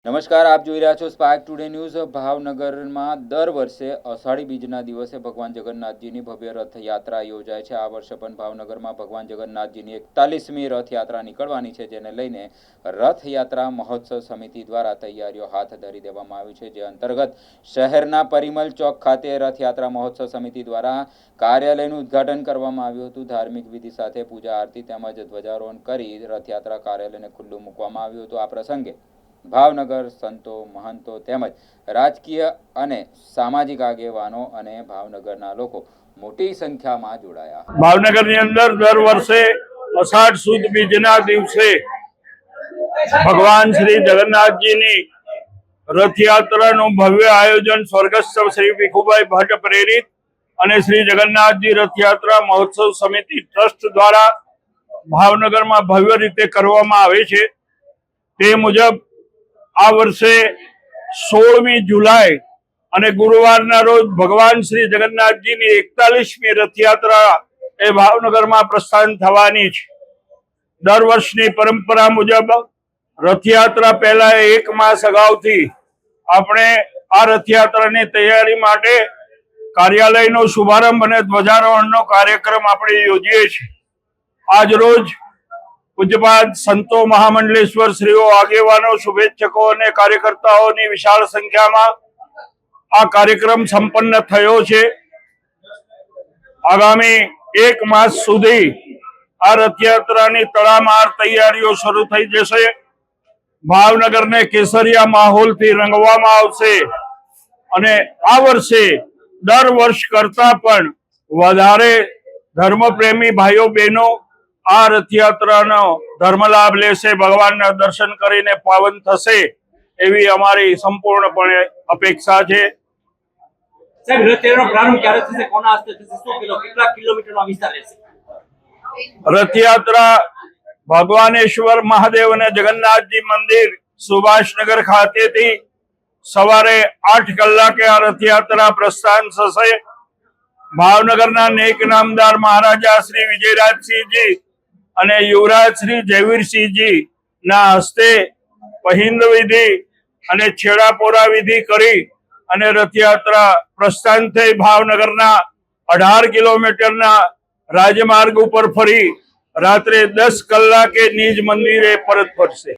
નમસ્કાર, આપ જોઈ રહ્યા છો સ્પાર્ક ટુડે ન્યૂઝ। ભાવનગરમાં દર વર્ષે અષાઢી બીજના દિવસે ભગવાન જગન્નાથજીની ભવ્ય રથયાત્રા યોજાય છે। આ વર્ષે પણ ભાવનગરમાં ભગવાન જગન્નાથજીની 41મી રથયાત્રા નીકળવાની છે, જેને લઈને રથયાત્રા મહોત્સવ સમિતિ દ્વારા તૈયારીઓ હાથ ધરી દેવામાં આવી છે। જે અંતર્ગત શહેરના પરિમલ ચોક ખાતે રથયાત્રા મહોત્સવ સમિતિ દ્વારા કાર્યાલયનું ઉદ્ઘાટન કરવામાં આવ્યું હતું। ધાર્મિક વિધિ સાથે પૂજા આરતી તેમજ ધ્વજારોહણ કરી રથયાત્રા કાર્યાલયને ખુલ્લું મૂકવામાં આવ્યું હતું। આ પ્રસંગે ભાવનગર સંતો, મહંતો તેમજ રાજકીય અને સામાજિક આગેવાનો અને ભાવનગરના લોકો મોટી સંખ્યામાં જોડાયા। ભાવનગરની અંદર દર વર્ષે અષાઢ સુદ બીજના દિવસે ભગવાન શ્રી જગન્નાથજીની રથયાત્રાનું ભવ્ય આયોજન સ્વર્ગસ્થ શ્રી ભીખુભાઈ ભટ્ટ પ્રેરિત અને શ્રી જગન્નાથજી રથયાત્રા મહોત્સવ સમિતિ ટ્રસ્ટ દ્વારા ભાવનગરમાં ભવ્ય રીતે કરવામાં આવે છે। તે મુજબ આ વર્ષે 16મી જુલાઈ અને ગુરુવારના રોજ ભગવાન શ્રી જગન્નાથજીની 41મી રથયાત્રા એ ભાવનગરમાં પ્રસ્થાન થવાની છે। દર વર્ષની પરંપરા મુજબ રથયાત્રા પહેલા 1 માસ અગાઉથી આપણે આ રથયાત્રાની તૈયારી માટે કાર્યાલયનો શુભારંભ અને ધ્વજારોહણનો કાર્યક્રમ આપણે યોજીએ છીએ। આજ રોજ પૂજ્યપાદ સંતો, મહામંડલેશ્વર શ્રીઓ, આગેવાનો, શુભેચ્છકો અને કાર્યકર્તાઓની વિશાળ સંખ્યામાં આ કાર્યક્રમ સંપન્ન થયો છે। આગામી 1 માસ સુધી આ રથયાત્રાની તડામાર તૈયારીઓ શરૂ થઈ જશે। ભાવનગરને કેસરિયા માહોલથી રંગવામાં આવશે અને આ વર્ષે દર વર્ષ કરતા પણ વધારે ધર્મપ્રેમી ભાઈઓ બહેનો આ રથયાત્રાનો ધર્મલાભ લેશે, ભગવાનના દર્શન કરીને પાવન થશે એવી અમારી સંપૂર્ણપણે અપેક્ષા છે। સાહેબ, રથયાત્રાનો પ્રારંભ ક્યારે થશે, કોના હસ્તે થશે, કેટલા કિલોમીટરનો વિસ્તાર રહેશે? રથયાત્રા ભગવાનેશ્વર મહાદેવ અને જગન્નાથજી મંદિર સુભાષનગર ખાતેથી સવારે 8 કલાકે આ રથયાત્રા પ્રસ્થાન થશે। ભાવનગરના નેક નામદાર મહારાજા શ્રી વિજયરાજસિંહજી અને યુવરાજ શ્રી જયવીરસિંહજી ના હસ્તે પહિંદ વિધિ અને છેડાપોરા વિધિ કરી અને રથયાત્રા પ્રસ્થાન થઈ ભાવનગરના 18 કિલોમીટરના રાજમાર્ગ ઉપર ફરી રાત્રે 10 કલાકે નિજ મંદિરે પરત ફરશે।